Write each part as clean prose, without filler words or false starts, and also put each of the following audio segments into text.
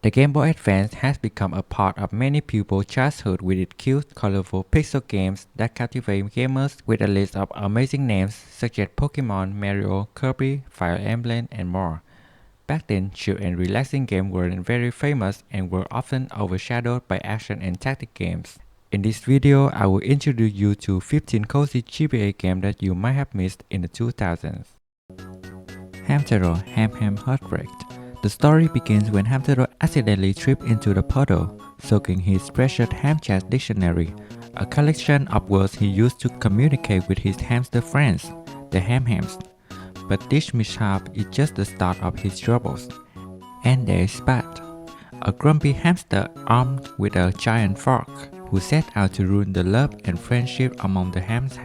The Game Boy Advance has become a part of many people's childhood with its cute, colorful pixel games that captivate gamers with a list of amazing names such as Pokemon, Mario, Kirby, Fire Emblem, and more. Back then, chill and relaxing games weren't very famous and were often overshadowed by action and tactic games. In this video, I will introduce you to 15 cozy GBA games that you might have missed in the 2000s. Hamtaro Ham-ham Heartbreak. The story begins when Hamtaro accidentally tripped into the puddle, soaking his treasured Hamchat dictionary, a collection of words he used to communicate with his hamster friends, the Ham-hams. But this mishap is just the start of his troubles. And there's Bratz, a grumpy hamster armed with a giant fork, who set out to ruin the love and friendship among the hams.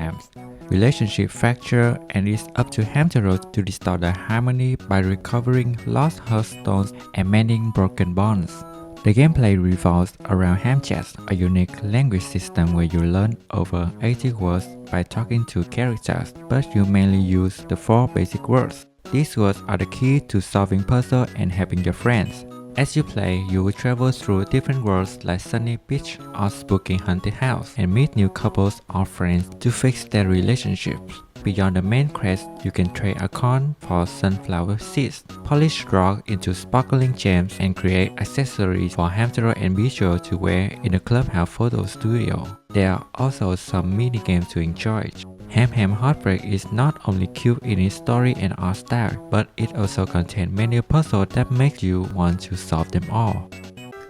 Relationship fracture, and it's up to Hamtaro to restore the harmony by recovering lost heartstones and mending broken bonds. The gameplay revolves around Hamchat, a unique language system where you learn over 80 words by talking to characters, but you mainly use the 4 basic words. These words are the key to solving puzzles and helping your friends. As you play, you will travel through different worlds like Sunny Beach or Spooky Haunted House and meet new couples or friends to fix their relationships. Beyond the main quest, you can trade a corn for sunflower seeds, polish rock into sparkling gems, and create accessories for Hamtaro and Bijou to wear in the clubhouse photo studio. There are also some mini-games to enjoy. Ham-ham Heartbreak is not only cute in its story and art style, but it also contains many puzzles that make you want to solve them all.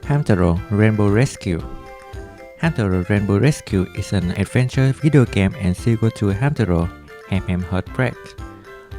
Hamtaro Rainbow Rescue. Hamtaro Rainbow Rescue is an adventure video game and sequel to Hamtaro Ham-ham Heartbreak.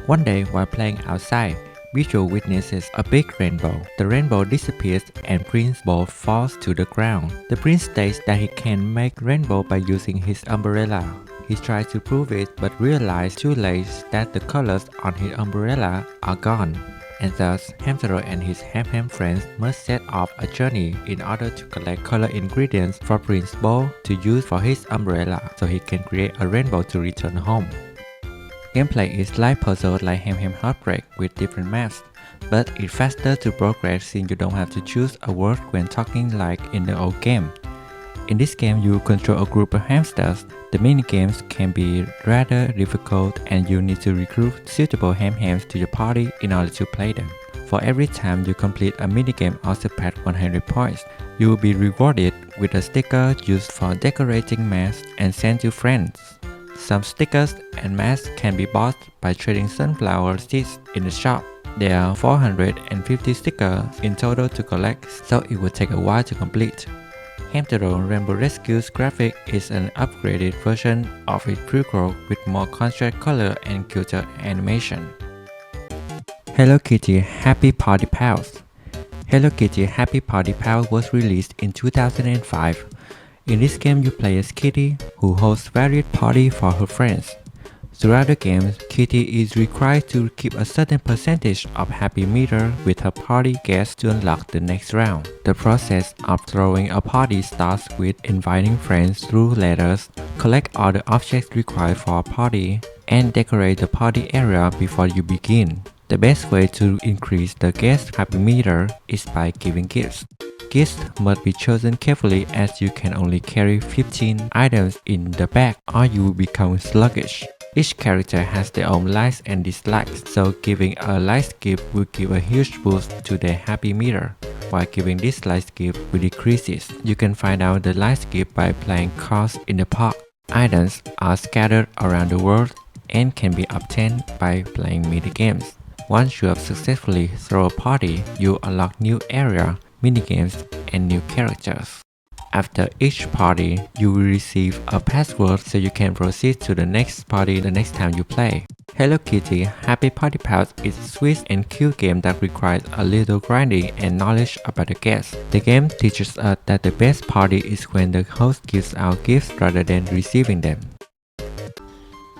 One day while playing outside, Bijou witnesses a big rainbow. The rainbow disappears and Prince Bo falls to the ground. The prince states that he can make rainbow by using his umbrella. He tries to prove it but realizes too late that the colors on his umbrella are gone. And thus, Hamtaro and his ham friends must set off a journey in order to collect color ingredients for Prince Bo to use for his umbrella so he can create a rainbow to return home. Gameplay is like puzzles like Ham-ham Heartbreak with different maps, but it's faster to progress since you don't have to choose a word when talking like in the old game. In this game, you control a group of hamsters. The minigames can be rather difficult and you need to recruit suitable ham-hams to your party in order to play them. For every time you complete a minigame or surpass 100 points, you will be rewarded with a sticker used for decorating masks and sent to friends. Some stickers and masks can be bought by trading sunflower seeds in the shop. There are 450 stickers in total to collect, so it will take a while to complete. Hamtaro Rainbow Rescue's graphic is an upgraded version of its prequel with more contrast color and cuter animation. Hello Kitty Happy Party Pals. Hello Kitty Happy Party Pals was released in 2005. In this game, you play as Kitty, who hosts various parties for her friends. Throughout the game, Kitty is required to keep a certain percentage of happy meter with her party guests to unlock the next round. The process of throwing a party starts with inviting friends through letters, collect all the objects required for a party, and decorate the party area before you begin. The best way to increase the guest happy meter is by giving gifts. Gifts must be chosen carefully as you can only carry 15 items in the bag or you will become sluggish. Each character has their own likes and dislikes, so giving a likes gift will give a huge boost to their happy meter, while giving dislikes gift will decrease it. You can find out the likes gift by playing cards in the park. Items are scattered around the world and can be obtained by playing mini-games. Once you have successfully thrown a party, you unlock new area, minigames, and new characters. After each party, you will receive a password so you can proceed to the next party the next time you play. Hello Kitty Happy Party Pals is a sweet and cute game that requires a little grinding and knowledge about the guests. The game teaches us that the best party is when the host gives out gifts rather than receiving them.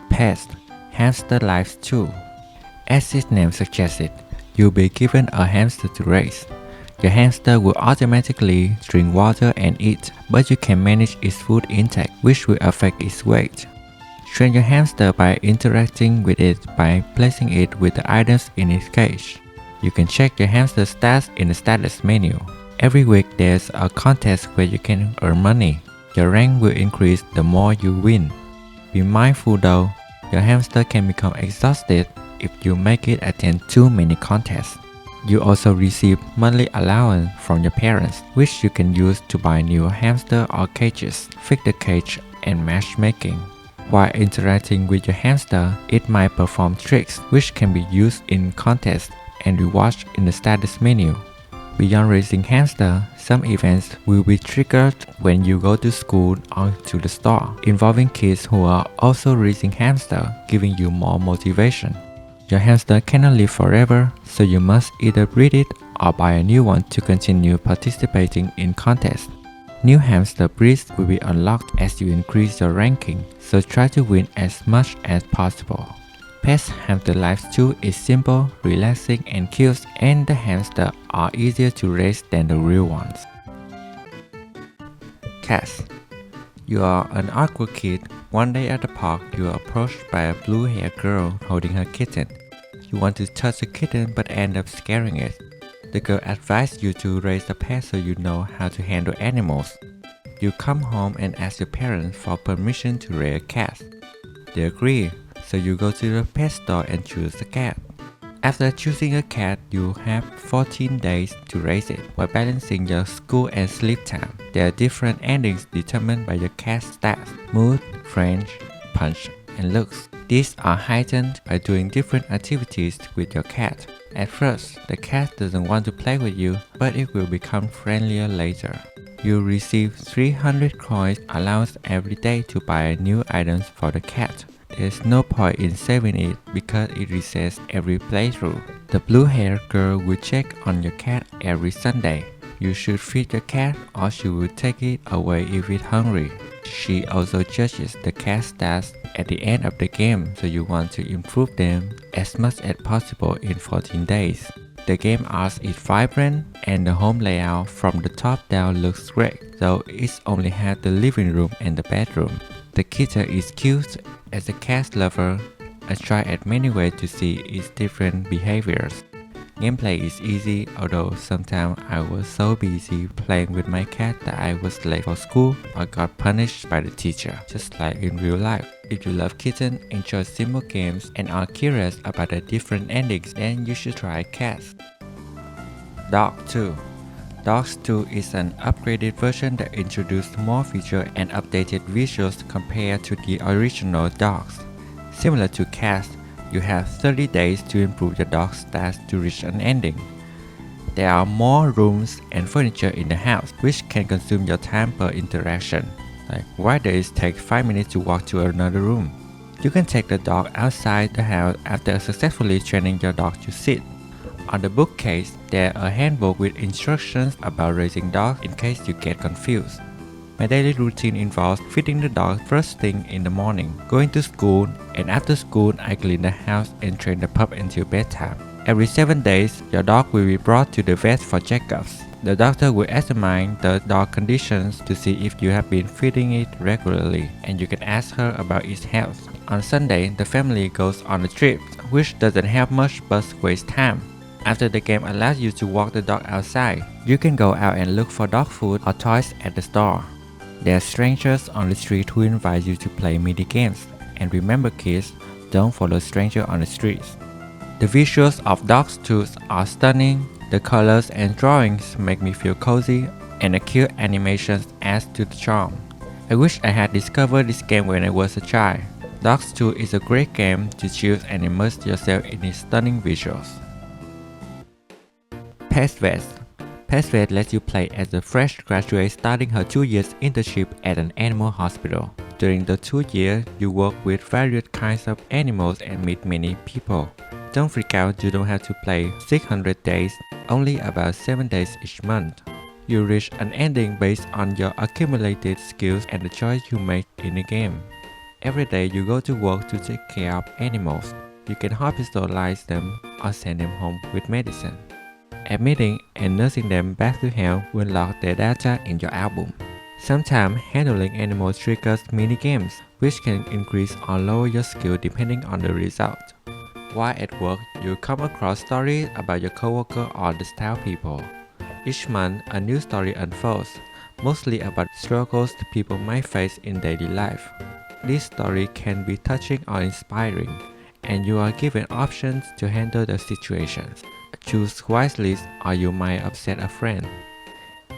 Petz Hamster Lives 2. As its name suggests, you'll be given a hamster to raise. Your hamster will automatically drink water and eat, but you can manage its food intake, which will affect its weight. Train your hamster by interacting with it by placing it with the items in its cage. You can check your hamster's stats in the status menu. Every week there's a contest where you can earn money. Your rank will increase the more you win. Be mindful though, your hamster can become exhausted if you make it attend too many contests. You also receive monthly allowance from your parents, which you can use to buy new hamster or cages, fix the cage, and matchmaking. While interacting with your hamster, it might perform tricks which can be used in contests and rewards in the status menu. Beyond raising hamster, some events will be triggered when you go to school or to the store, involving kids who are also raising hamster, giving you more motivation. Your hamster cannot live forever, so you must either breed it or buy a new one to continue participating in contests. New hamster breeds will be unlocked as you increase your ranking, so try to win as much as possible. Petz Hamster Life 2 is simple, relaxing, and cute, and the hamsters are easier to raise than the real ones. Catz. You are an awkward kid. One day at the park, you are approached by a blue-haired girl holding her kitten. You want to touch the kitten but end up scaring it. The girl advised you to raise a pet so you know how to handle animals. You come home and ask your parents for permission to raise a cat. They agree, so you go to the pet store and choose a cat. After choosing a cat, you have 14 days to raise it while balancing your school and sleep time. There are different endings determined by your cat's stats, mood, French, punch, and looks. These are heightened by doing different activities with your cat. At first, the cat doesn't want to play with you, but it will become friendlier later. You receive 300 coins allowance every day to buy new items for the cat. There's no point in saving it because it resets every playthrough. The blue-haired girl will check on your cat every Sunday. You should feed your cat or she will take it away if it's hungry. She also judges the cat's stats at the end of the game, so you want to improve them as much as possible in 14 days. The game art is vibrant and the home layout from the top down looks great, though it only has the living room and the bedroom. The kitten is cute. As a cat lover, I try at many ways to see its different behaviors. Gameplay is easy, although sometimes I was so busy playing with my cat that I was late for school or got punished by the teacher, just like in real life. If you love kittens, enjoy simple games, and are curious about the different endings, then you should try Catz. Dogz 2. Dogz 2 is an upgraded version that introduced more features and updated visuals compared to the original Dogz. Similar to Catz, you have 30 days to improve your dog's stats to reach an ending. There are more rooms and furniture in the house, which can consume your time per interaction. Like, why does it take 5 minutes to walk to another room? You can take the dog outside the house after successfully training your dog to sit. On the bookcase, there's a handbook with instructions about raising dogs in case you get confused. My daily routine involves feeding the dog first thing in the morning, going to school, and after school I clean the house and train the pup until bedtime. Every 7 days, your dog will be brought to the vet for checkups. The doctor will examine the dog conditions to see if you have been feeding it regularly, and you can ask her about its health. On Sunday, the family goes on a trip, which doesn't have much but wastes time. After the game allows you to walk the dog outside, you can go out and look for dog food or toys at the store. There are strangers on the street who invite you to play mini games, and remember kids, don't follow strangers on the streets. The visuals of Dogz 2 are stunning, the colors and drawings make me feel cozy, and the cute animations add to the charm. I wish I had discovered this game when I was a child. Dogz 2 is a great game to choose and immerse yourself in its stunning visuals. Petz Vet. Petz Vet lets you play as a fresh graduate starting her 2 years internship at an animal hospital. During the 2 years, you work with various kinds of animals and meet many people. Don't freak out, you don't have to play 600 days, only about 7 days each month. You reach an ending based on your accumulated skills and the choice you make in the game. Every day you go to work to take care of animals. You can hospitalize them or send them home with medicine. Admitting and nursing them back to health will log their data in your album. Sometimes handling animals triggers mini-games, which can increase or lower your skill depending on the result. While at work, you come across stories about your coworker or the staff people. Each month, a new story unfolds, mostly about struggles people might face in daily life. This story can be touching or inspiring, and you are given options to handle the situations. Choose wisely or you might upset a friend.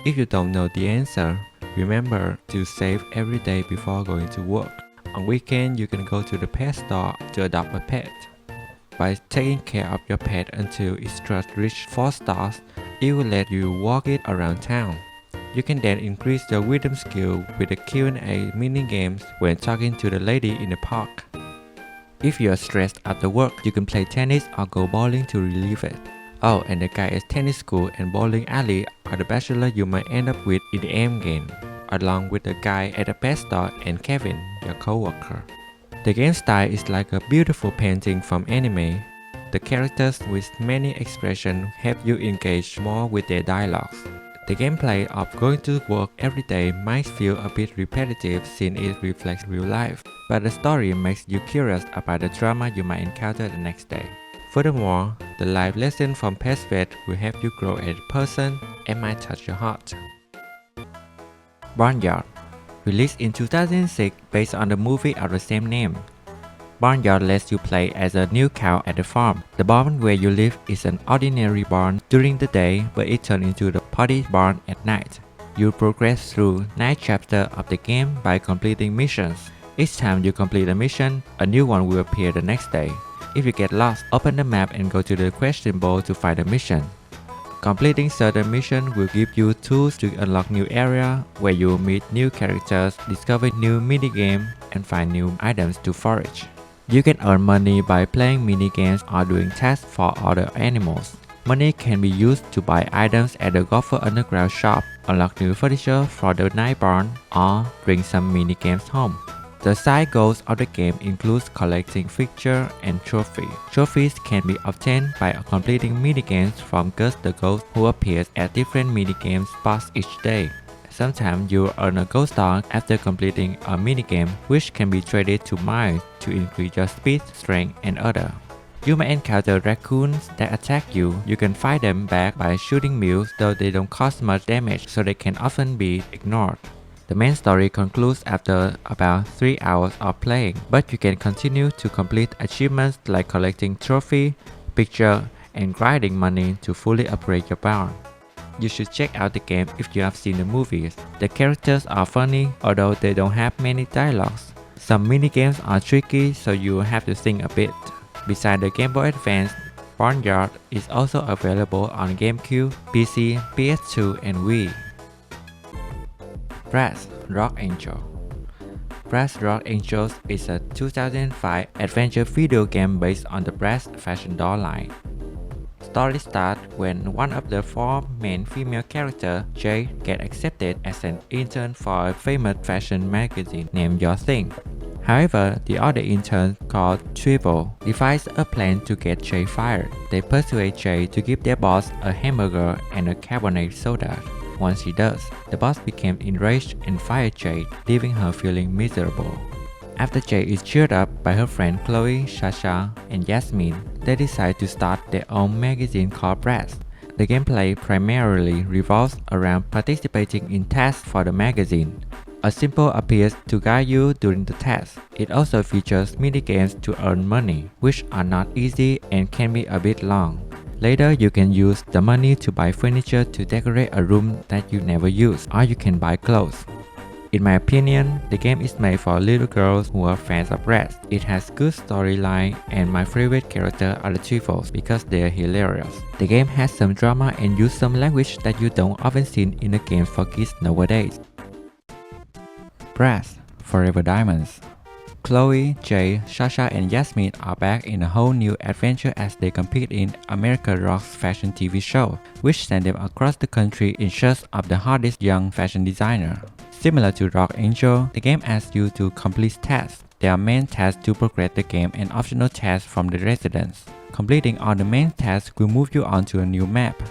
If you don't know the answer, remember to save every day before going to work. On weekend, you can go to the pet store to adopt a pet. By taking care of your pet until it starts reach 4 stars, it will let you walk it around town. You can then increase your wisdom skill with the Q&A mini games when talking to the lady in the park. If you are stressed after work, you can play tennis or go bowling to relieve it. Oh, and the guy at tennis school and bowling alley are the bachelor you might end up with in the end game, along with the guy at the pet store and Kevin, your co-worker. The game style is like a beautiful painting from anime. The characters with many expressions help you engage more with their dialogues. The gameplay of going to work every day might feel a bit repetitive since it reflects real life, but the story makes you curious about the drama you might encounter the next day. Furthermore, the life lesson from Petz Vet will help you grow as a person and might touch your heart. Barnyard, released in 2006 based on the movie of the same name. Barnyard lets you play as a new cow at the farm. The barn where you live is an ordinary barn during the day, but it turns into the party barn at night. You progress through 9 chapters of the game by completing missions. Each time you complete a mission, a new one will appear the next day. If you get lost, open the map and go to the question bowl to find a mission. Completing certain missions will give you tools to unlock new areas where you will meet new characters, discover new minigames, and find new items to forage. You can earn money by playing minigames or doing tasks for other animals. Money can be used to buy items at the Golfer Underground shop, unlock new furniture for the night barn, or bring some minigames home. The side goals of the game includes collecting fixtures and trophies. Trophies can be obtained by completing minigames from Gus the Ghost, who appears at different minigame spots each day. Sometimes you earn a gold star after completing a minigame, which can be traded to miles to increase your speed, strength, and other. You may encounter raccoons that attack you. You can fight them back by shooting mules, though they don't cause much damage, so they can often be ignored. The main story concludes after about 3 hours of playing, but you can continue to complete achievements like collecting trophy, picture, and grinding money to fully upgrade your barn. You should check out the game if you have seen the movies. The characters are funny, although they don't have many dialogues. Some minigames are tricky, so you will have to think a bit. Besides the Game Boy Advance, Barnyard is also available on GameCube, PC, PS2, and Wii. Bratz Rock Angel. Bratz Rock Angels is a 2005 adventure video game based on the Bratz fashion doll line. Story starts when one of the 4 main female characters, Jade, gets accepted as an intern for a famous fashion magazine named Your Thing. However, the other intern, called Triple, devises a plan to get Jade fired. They persuade Jade to give their boss a hamburger and a carbonated soda. Once he does, the boss becomes enraged and fires Jade, leaving her feeling miserable. After Jade is cheered up by her friend Chloe, Sasha, and Yasmin, they decide to start their own magazine called Bratz. The gameplay primarily revolves around participating in tasks for the magazine. A symbol appears to guide you during the task. It also features minigames to earn money, which are not easy and can be a bit long. Later, you can use the money to buy furniture to decorate a room that you never use, or you can buy clothes. In my opinion, the game is made for little girls who are fans of Bratz. It has good storyline, and my favorite character are the Trifles because they are hilarious. The game has some drama and use some language that you don't often see in the games for kids nowadays. Bratz Forever Diamondz. Chloe, Jay, Sasha, and Yasmin are back in a whole new adventure as they compete in America Rock's fashion TV show, which sent them across the country in search of the hottest young fashion designer. Similar to Rock Angel, the game asks you to complete tasks. There are main tasks to progress the game and optional tasks from the residents. Completing all the main tasks will move you on to a new map.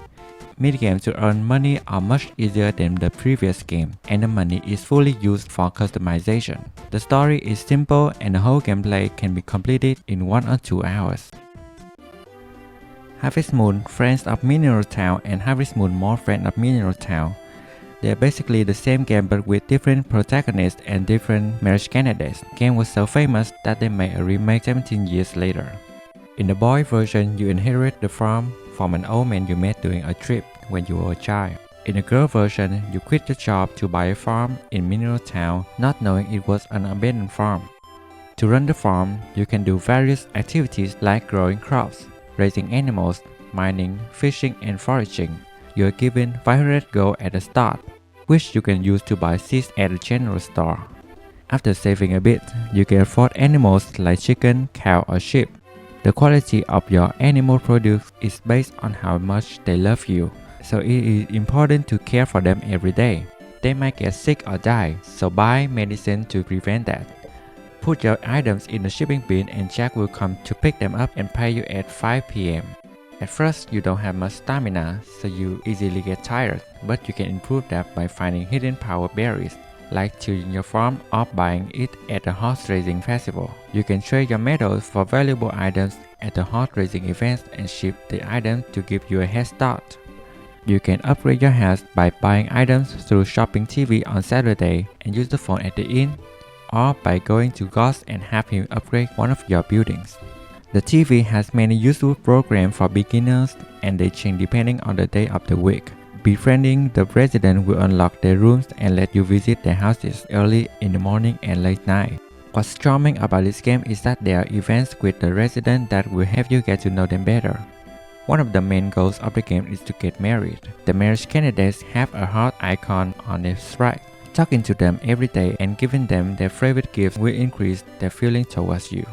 Minigames to earn money are much easier than the previous game, and the money is fully used for customization. The story is simple and the whole gameplay can be completed in 1 or 2 hours. Harvest Moon, Friends of Mineral Town, and Harvest Moon More Friends of Mineral Town. They're basically the same game but with different protagonists and different marriage candidates. The game was so famous that they made a remake 17 years later. In the boy version, you inherit the farm from an old man you met during a trip when you were a child. In the girl version, you quit your job to buy a farm in Mineral Town, not knowing it was an abandoned farm. To run the farm, you can do various activities like growing crops, raising animals, mining, fishing, and foraging. You are given 500 gold at the start, which you can use to buy seeds at the general store. After saving a bit, you can afford animals like chicken, cow, or sheep. The quality of your animal produce is based on how much they love you, so it is important to care for them every day. They might get sick or die, so buy medicine to prevent that. Put your items in the shipping bin and Jack will come to pick them up and pay you at 5 p.m. At first, you don't have much stamina, so you easily get tired, but you can improve that by finding hidden power berries, like choosing your farm or buying it at a horse racing festival. You can trade your medals for valuable items at the horse racing events and ship the item to give you a head start. You can upgrade your house by buying items through shopping TV on Saturday and use the phone at the inn, or by going to Dogz and have him upgrade one of your buildings. The TV has many useful programs for beginners and they change depending on the day of the week. Befriending the resident will unlock their rooms and let you visit their houses early in the morning and late night. What's charming about this game is that there are events with the residents that will help you get to know them better. One of the main goals of the game is to get married. The marriage candidates have a heart icon on their sprite. Talking to them every day and giving them their favorite gift will increase their feeling towards you.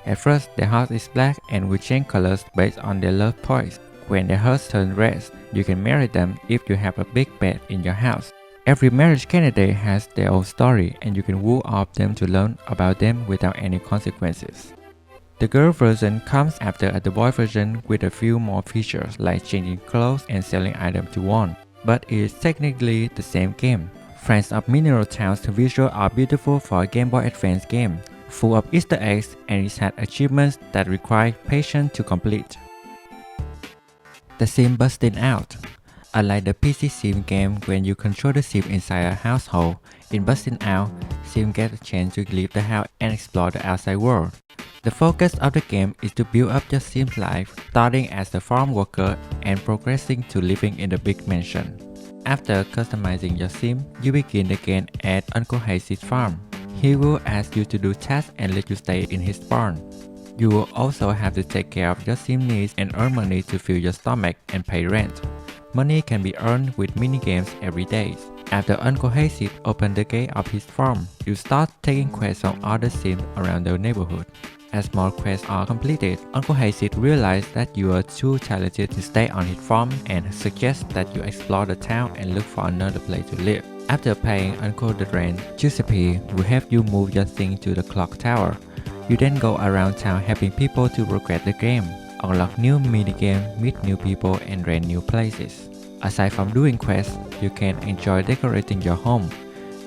At first, their heart is black and will change colors based on their love points. When their hearts turn red, you can marry them if you have a big bed in your house. Every marriage candidate has their own story and you can woo all of them to learn about them without any consequences. The girl version comes after the boy version with a few more features like changing clothes and selling items to one, but it is technically the same game. Friends of Mineral Town's visuals are beautiful for a Game Boy Advance game, full of Easter eggs, and it has achievements that require patience to complete. The Sims Bustin Out. Unlike the PC Sim game when you control the Sim inside a household, in Bustin Out, Sim get a chance to leave the house and explore the outside world. The focus of the game is to build up your Sim's life, starting as a farm worker and progressing to living in the big mansion. After customizing your Sim, you begin the game at Uncle Hazy's farm. He will ask you to do tasks and let you stay in his barn. You will also have to take care of your Sim needs and earn money to fill your stomach and pay rent. Money can be earned with mini-games every day. After Uncle Hazy opens the gate of his farm, you start taking quests from other Sims around the neighborhood. As more quests are completed, Uncle Hazy realizes that you are too talented to stay on his farm and suggests that you explore the town and look for another place to live. After paying Uncle the rent, Giuseppe will help you move your things to the clock tower. You then go around town helping people to progress the game, unlock new minigames, meet new people, and rent new places. Aside from doing quests, you can enjoy decorating your home.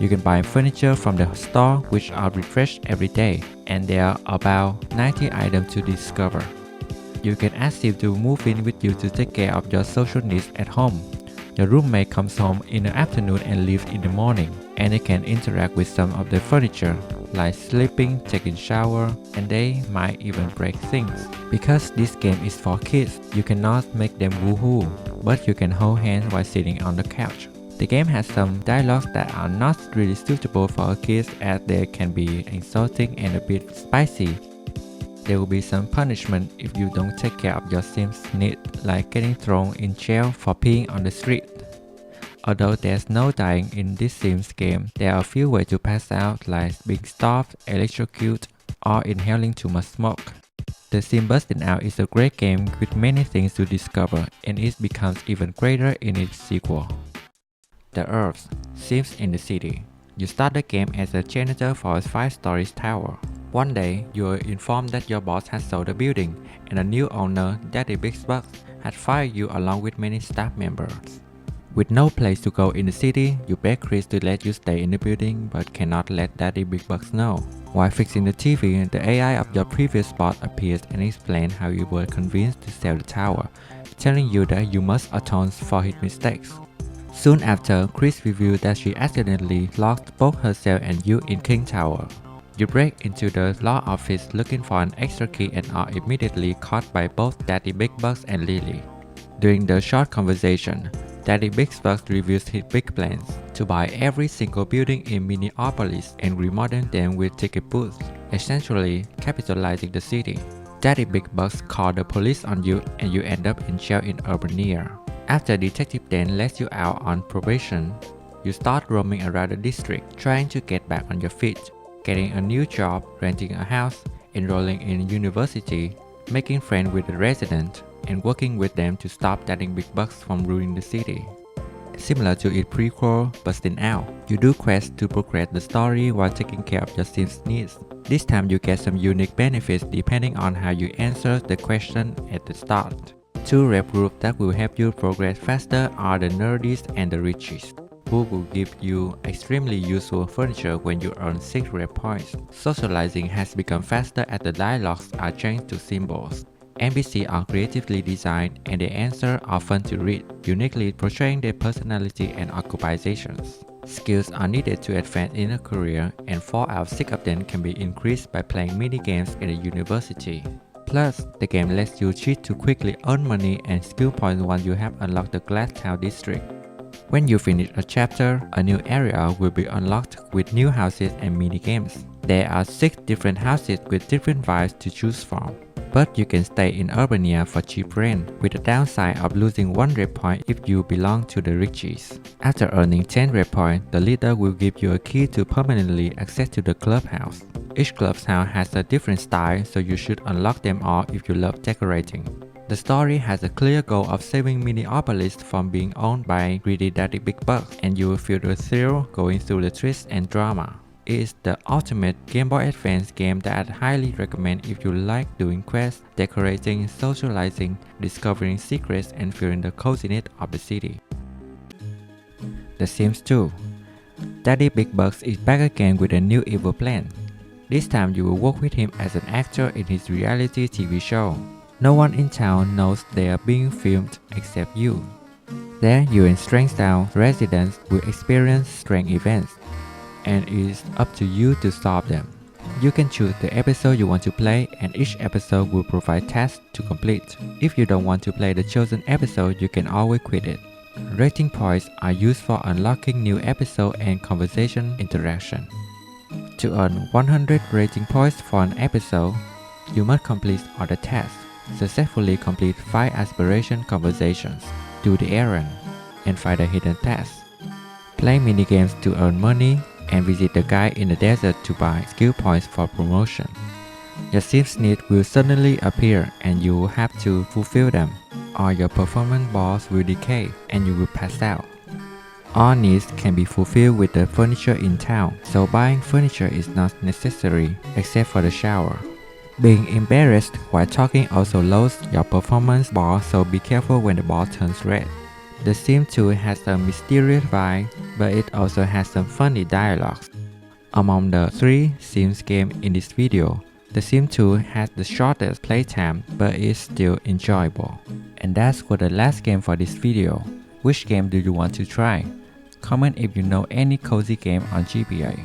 You can buy furniture from the store which are refreshed every day, and there are about 90 items to discover. You can ask him to move in with you to take care of your social needs at home. Your roommate comes home in the afternoon and leaves in the morning, and they can interact with some of the furniture, like sleeping, taking shower, and they might even break things. Because this game is for kids, you cannot make them woohoo, but you can hold hands while sitting on the couch. The game has some dialogues that are not really suitable for kids as they can be insulting and a bit spicy. There will be some punishment if you don't take care of your Sim's needs, like getting thrown in jail for peeing on the street. Although there's no dying in this Sims game, there are a few ways to pass out like being stopped, electrocuted, or inhaling too much smoke. The Sims Bustin Out is a great game with many things to discover, and it becomes even greater in its sequel. The Urbz, Sims in the City. You start the game as a janitor for a 5-story tower. One day, you are informed that your boss has sold the building, and the new owner, Daddy Big Bucks, had fired you along with many staff members. With no place to go in the city, you beg Chris to let you stay in the building but cannot let Daddy Big Bucks know. While fixing the TV, the AI of your previous spot appears and explains how you were convinced to sell the tower, telling you that you must atone for his mistakes. Soon after, Chris revealed that she accidentally locked both herself and you in King Tower. You break into the law office looking for an extra key and are immediately caught by both Daddy Big Bucks and Lily. During the short conversation, Daddy Big Bucks reveals his big plans to buy every single building in Minneapolis and remodel them with ticket booths, essentially capitalizing the city. Daddy Big Bucks call the police on you and you end up in jail in Barnyard. After Detective Dan lets you out on probation, you start roaming around the district trying to get back on your feet, getting a new job, renting a house, enrolling in university, making friends with the residents, and working with them to stop Daddy Big Bucks from ruining the city. Similar to its prequel, Bustin Out, you do quests to progress the story while taking care of your Sims needs. This time you get some unique benefits depending on how you answer the question at the start. Two rep groups that will help you progress faster are the nerdies and the richies, who will give you extremely useful furniture when you earn 6 rep points. Socializing has become faster as the dialogues are changed to symbols. NPCs are creatively designed and their answers are fun to read, uniquely portraying their personality and occupations. Skills are needed to advance in a career, and 4 out of 6 of them can be increased by playing mini-games in a university. Plus, the game lets you cheat to quickly earn money and skill points once you have unlocked the Glass Town district. When you finish a chapter, a new area will be unlocked with new houses and mini-games. There are 6 different houses with different vibes to choose from. But you can stay in Barnyard for cheap rent, with the downside of losing 1 rep point if you belong to the richies. After earning 10 rep points, the leader will give you a key to permanently access to the clubhouse. Each clubhouse has a different style, so you should unlock them all if you love decorating. The story has a clear goal of saving Minneapolis from being owned by greedy Daddy Big Bucks, and you will feel the thrill going through the twists and drama. It is the ultimate Game Boy Advance game that I highly recommend if you like doing quests, decorating, socializing, discovering secrets, and feeling the coziness of the city. The Sims 2. Daddy Big Bucks is back again with a new evil plan. This time you will work with him as an actor in his reality TV show. No one in town knows they are being filmed except you. There, you and Strange Town residents will experience strange events, and it is up to you to solve them. You can choose the episode you want to play, and each episode will provide tasks to complete. If you don't want to play the chosen episode, you can always quit it. Rating points are used for unlocking new episodes and conversation interaction. To earn 100 rating points for an episode, you must complete all the tasks, successfully complete 5 aspiration conversations, do the errand, and find a hidden task. Play minigames to earn money, and visit the guy in the desert to buy skill points for promotion. Your Sims needs will suddenly appear and you will have to fulfill them, or your performance bars will decay and you will pass out. All needs can be fulfilled with the furniture in town, so buying furniture is not necessary except for the shower. Being embarrassed while talking also lowers your performance bar, so be careful when the bar turns red. The Sims 2 has a mysterious vibe, but it also has some funny dialogues. Among the 3 Sims games in this video, The Sims 2 has the shortest playtime, but is still enjoyable. And that's for the last game for this video. Which game do you want to try? Comment if you know any cozy game on GBA.